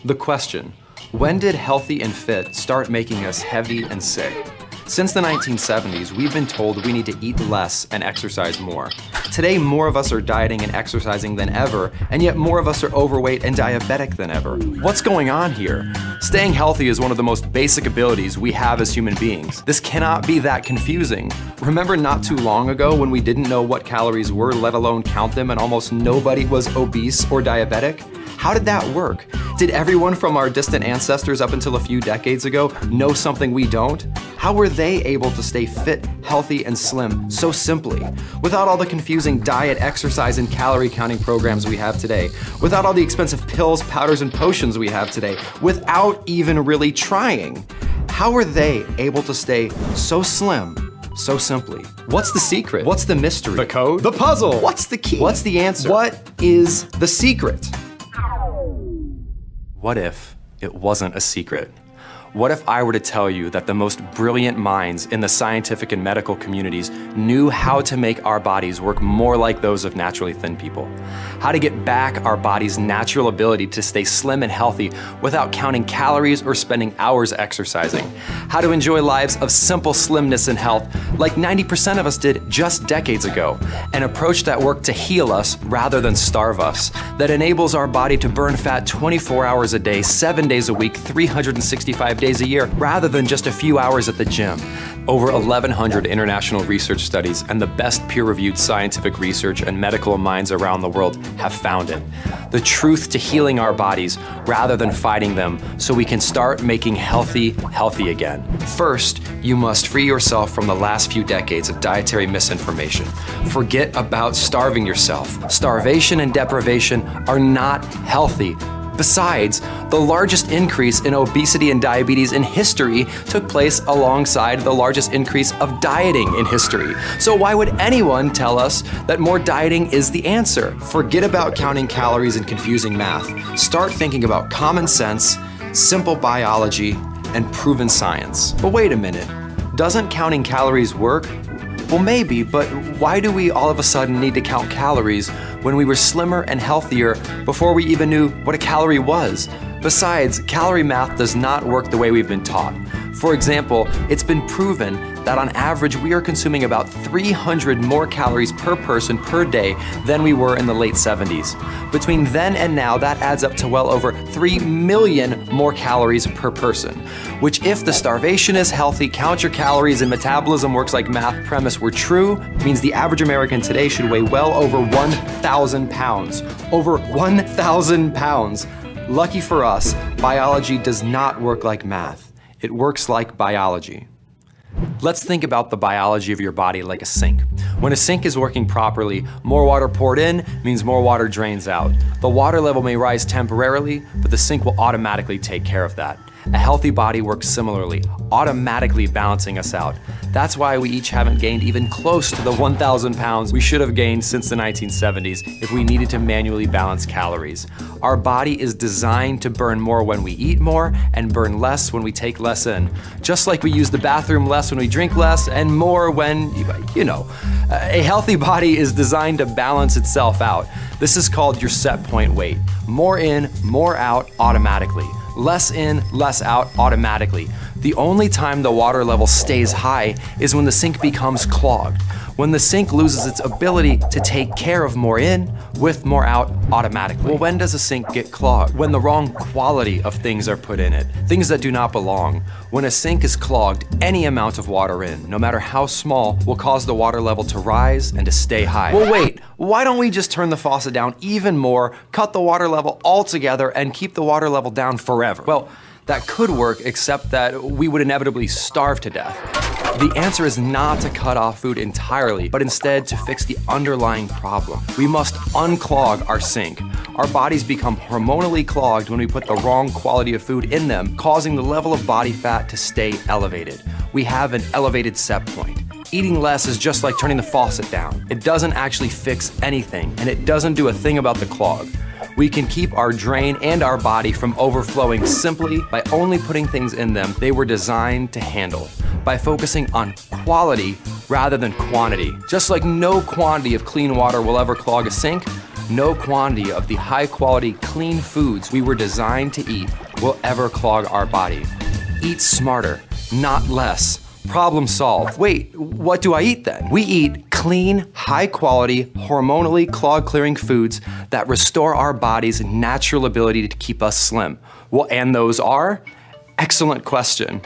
The question, when did healthy and fit start making us heavy and sick? Since the 1970s, we've been told we need to eat less and exercise more. Today, more of us are dieting and exercising than ever, and yet more of us are overweight and diabetic than ever. What's going on here? Staying healthy is one of the most basic abilities we have as human beings. This cannot be that confusing. Remember not too long ago when we didn't know what calories were, let alone count them, and almost nobody was obese or diabetic? How did that work? Did everyone from our distant ancestors up until a few decades ago know something we don't? How were they able to stay fit, healthy, and slim so simply? Without all the confusing diet, exercise, and calorie counting programs we have today, without all the expensive pills, powders, and potions we have today, without even really trying. How were they able to stay so slim so simply? What's the secret? What's the mystery? The code? The puzzle? What's the key? What's the answer? What is the secret? What if it wasn't a secret? What if I were to tell you that the most brilliant minds in the scientific and medical communities knew how to make our bodies work more like those of naturally thin people? How to get back our body's natural ability to stay slim and healthy without counting calories or spending hours exercising? How to enjoy lives of simple slimness and health like 90% of us did just decades ago? An approach that worked to heal us rather than starve us, that enables our body to burn fat 24 hours a day, 7 days a week, 365 days a year, rather than just a few hours at the gym. Over 1,100 international research studies and the best peer-reviewed scientific research and medical minds around the world have found it. The truth to healing our bodies rather than fighting them so we can start making healthy again. First, you must free yourself from the last few decades of dietary misinformation. Forget about starving yourself. Starvation and deprivation are not healthy. Besides, the largest increase in obesity and diabetes in history took place alongside the largest increase of dieting in history. So why would anyone tell us that more dieting is the answer? Forget about counting calories and confusing math. Start thinking about common sense, simple biology, and proven science. But wait a minute, doesn't counting calories work? Well, maybe, but why do we all of a sudden need to count calories when we were slimmer and healthier before we even knew what a calorie was? Besides, calorie math does not work the way we've been taught. For example, it's been proven that on average we are consuming about 300 more calories per person per day than we were in the late 70s. Between then and now, that adds up to well over 3 million more calories per person, which, if the starvation is healthy, count your calories, and metabolism works like math premise were true, means the average American today should weigh well over 1,000 pounds. Over 1,000 pounds. Lucky for us, biology does not work like math. It works like biology. Let's think about the biology of your body like a sink. When a sink is working properly, more water poured in means more water drains out. The water level may rise temporarily, but the sink will automatically take care of that. A healthy body works similarly, automatically balancing us out. That's why we each haven't gained even close to the 1,000 pounds we should have gained since the 1970s if we needed to manually balance calories. Our body is designed to burn more when we eat more and burn less when we take less in. Just like we use the bathroom less when we drink less and more when, you know. A healthy body is designed to balance itself out. This is called your set point weight. More in, more out automatically. Less in, less out automatically. The only time the water level stays high is when the sink becomes clogged. When the sink loses its ability to take care of more in with more out automatically. Well, when does a sink get clogged? When the wrong quality of things are put in it, things that do not belong. When a sink is clogged, any amount of water in, no matter how small, will cause the water level to rise and to stay high. Well, wait, why don't we just turn the faucet down even more, cut the water level altogether, and keep the water level down forever? Well, that could work, except that we would inevitably starve to death. The answer is not to cut off food entirely, but instead to fix the underlying problem. We must unclog our sink. Our bodies become hormonally clogged when we put the wrong quality of food in them, causing the level of body fat to stay elevated. We have an elevated set point. Eating less is just like turning the faucet down. It doesn't actually fix anything, and it doesn't do a thing about the clog. We can keep our drain and our body from overflowing simply by only putting things in them they were designed to handle, by focusing on quality rather than quantity. Just like no quantity of clean water will ever clog a sink, no quantity of the high-quality, clean foods we were designed to eat will ever clog our body. Eat smarter, not less. Problem solved. Wait, what do I eat then? We eat clean, high-quality, hormonally clog-clearing foods that restore our body's natural ability to keep us slim. Well, and those are? Excellent question.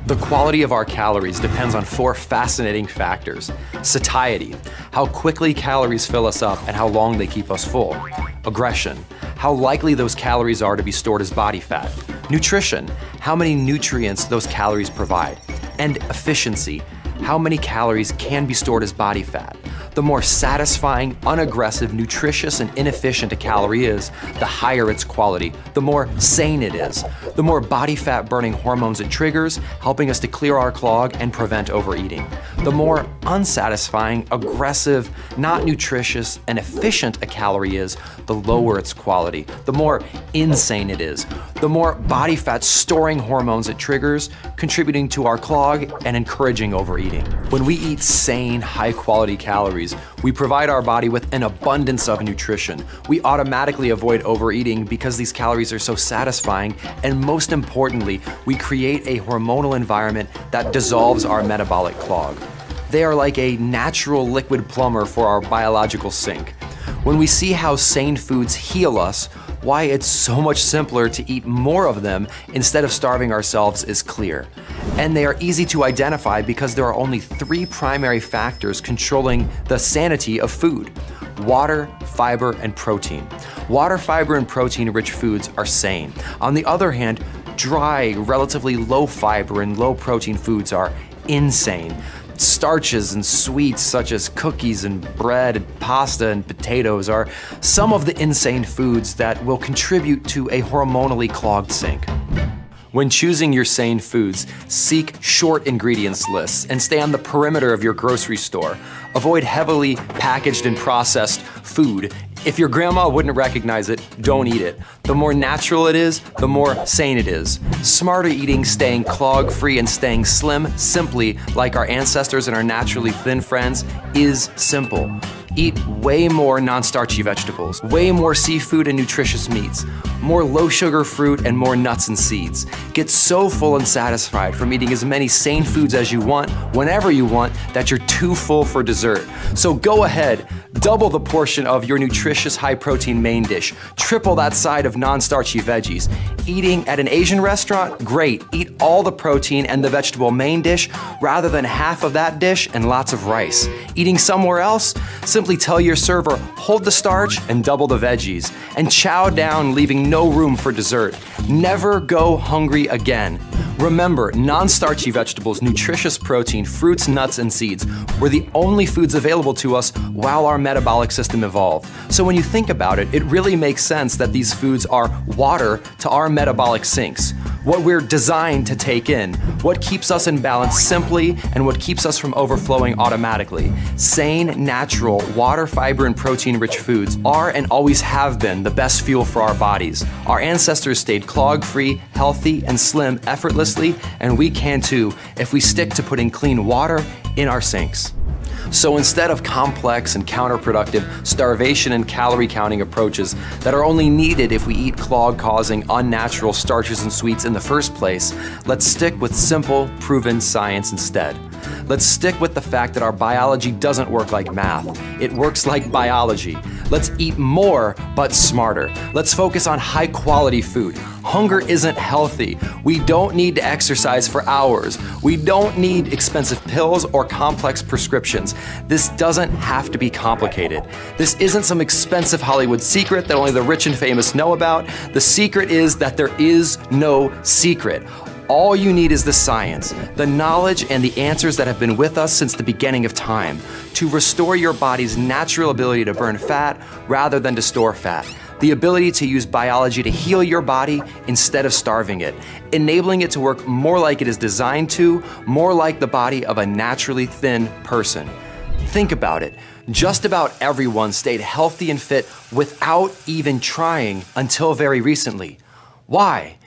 The quality of our calories depends on 4 fascinating factors. Satiety, how quickly calories fill us up and how long they keep us full. Aggression, how likely those calories are to be stored as body fat. Nutrition, how many nutrients those calories provide. And efficiency, how many calories can be stored as body fat. The more satisfying, unaggressive, nutritious, and inefficient a calorie is, the higher its quality, the more sane it is. The more body fat burning hormones it triggers, helping us to clear our clog and prevent overeating. The more unsatisfying, aggressive, not nutritious, and efficient a calorie is, the lower its quality, the more insane it is. The more body fat storing hormones it triggers, contributing to our clog and encouraging overeating. When we eat sane, high quality calories, we provide our body with an abundance of nutrition. We automatically avoid overeating because these calories are so satisfying, and most importantly, we create a hormonal environment that dissolves our metabolic clog. They are like a natural liquid plumber for our biological sink. When we see how sane foods heal us, why it's so much simpler to eat more of them instead of starving ourselves is clear. And they are easy to identify because there are only 3 primary factors controlling the sanity of food: water, fiber, and protein. Water, fiber, and protein-rich foods are sane. On the other hand, dry, relatively low fiber and low protein foods are insane. Starches and sweets such as cookies and bread and pasta and potatoes are some of the insane foods that will contribute to a hormonally clogged sink. When choosing your sane foods, seek short ingredients lists and stay on the perimeter of your grocery store. Avoid heavily packaged and processed food. If your grandma wouldn't recognize it, don't eat it. The more natural it is, the more sane it is. Smarter eating, staying clog-free, and staying slim, simply like our ancestors and our naturally thin friends, is simple. Eat way more non-starchy vegetables, way more seafood and nutritious meats, more low-sugar fruit, and more nuts and seeds. Get so full and satisfied from eating as many sane foods as you want, whenever you want, that you're too full for dessert. So go ahead, double the portion of your nutritious high-protein main dish, triple that side of non-starchy veggies. Eating at an Asian restaurant? Great. Eat all the protein and the vegetable main dish rather than half of that dish and lots of rice. Eating somewhere else? Simply tell your server, hold the starch and double the veggies, and chow down, leaving no room for dessert. Never go hungry again. Remember, non-starchy vegetables, nutritious protein, fruits, nuts, and seeds were the only foods available to us while our metabolic system evolved. So when you think about it, it really makes sense that these foods are water to our metabolic sinks. What we're designed to take in, what keeps us in balance simply, and what keeps us from overflowing automatically. Sane, natural, water, fiber, and protein-rich foods are and always have been the best fuel for our bodies. Our ancestors stayed clog-free, healthy, and slim effortlessly, and we can too if we stick to putting clean water in our sinks. So instead of complex and counterproductive starvation and calorie counting approaches that are only needed if we eat clog-causing unnatural starches and sweets in the first place, let's stick with simple, proven science instead. Let's stick with the fact that our biology doesn't work like math. It works like biology. Let's eat more, but smarter. Let's focus on high-quality food. Hunger isn't healthy. We don't need to exercise for hours. We don't need expensive pills or complex prescriptions. This doesn't have to be complicated. This isn't some expensive Hollywood secret that only the rich and famous know about. The secret is that there is no secret. All you need is the science, the knowledge, and the answers that have been with us since the beginning of time to restore your body's natural ability to burn fat rather than to store fat. The ability to use biology to heal your body instead of starving it, enabling it to work more like it is designed to, more like the body of a naturally thin person. Think about it. Just about everyone stayed healthy and fit without even trying until very recently. Why?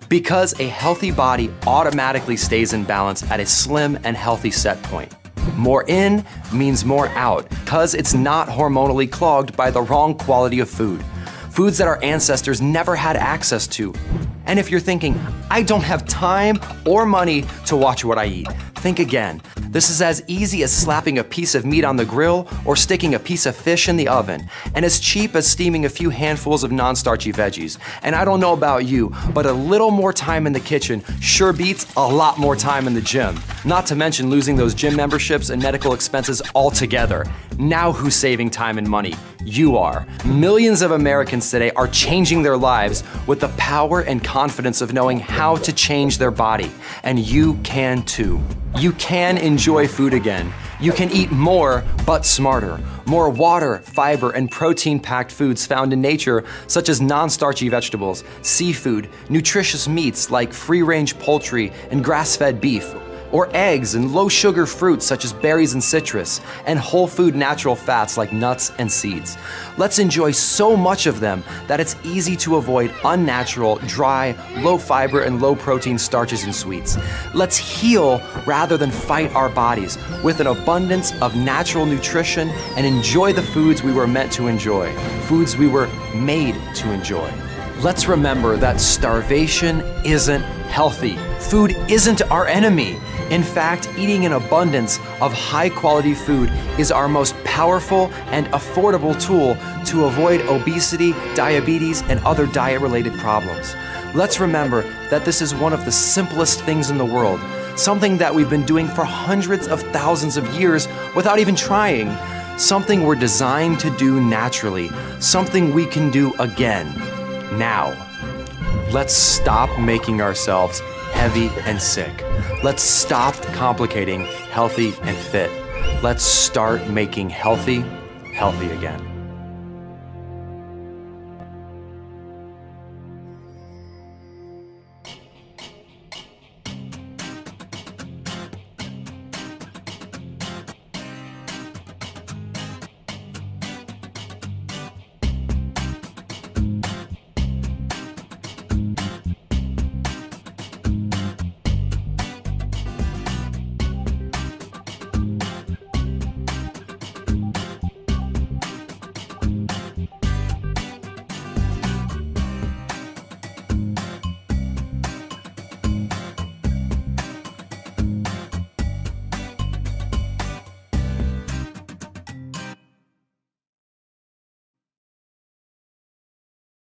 Because a healthy body automatically stays in balance at a slim and healthy set point. More in means more out, because it's not hormonally clogged by the wrong quality of food. Foods that our ancestors never had access to. And if you're thinking, I don't have time or money to watch what I eat, think again. This is as easy as slapping a piece of meat on the grill or sticking a piece of fish in the oven, and as cheap as steaming a few handfuls of non-starchy veggies. And I don't know about you, but a little more time in the kitchen sure beats a lot more time in the gym. Not to mention losing those gym memberships and medical expenses altogether. Now who's saving time and money? You are. Millions of Americans today are changing their lives with the power and confidence of knowing how to change their body. And you can too. You can enjoy food again. You can eat more, but smarter. More water, fiber, and protein-packed foods found in nature, such as non-starchy vegetables, seafood, nutritious meats like free-range poultry and grass-fed beef, or eggs and low-sugar fruits such as berries and citrus, and whole food natural fats like nuts and seeds. Let's enjoy so much of them that it's easy to avoid unnatural, dry, low-fiber, and low-protein starches and sweets. Let's heal rather than fight our bodies with an abundance of natural nutrition and enjoy the foods we were meant to enjoy, foods we were made to enjoy. Let's remember that starvation isn't healthy. Food isn't our enemy. In fact, eating an abundance of high-quality food is our most powerful and affordable tool to avoid obesity, diabetes, and other diet-related problems. Let's remember that this is one of the simplest things in the world, something that we've been doing for hundreds of thousands of years without even trying, something we're designed to do naturally, something we can do again, now. Let's stop making ourselves heavy and sick. Let's stop complicating healthy and fit. Let's start making healthy again.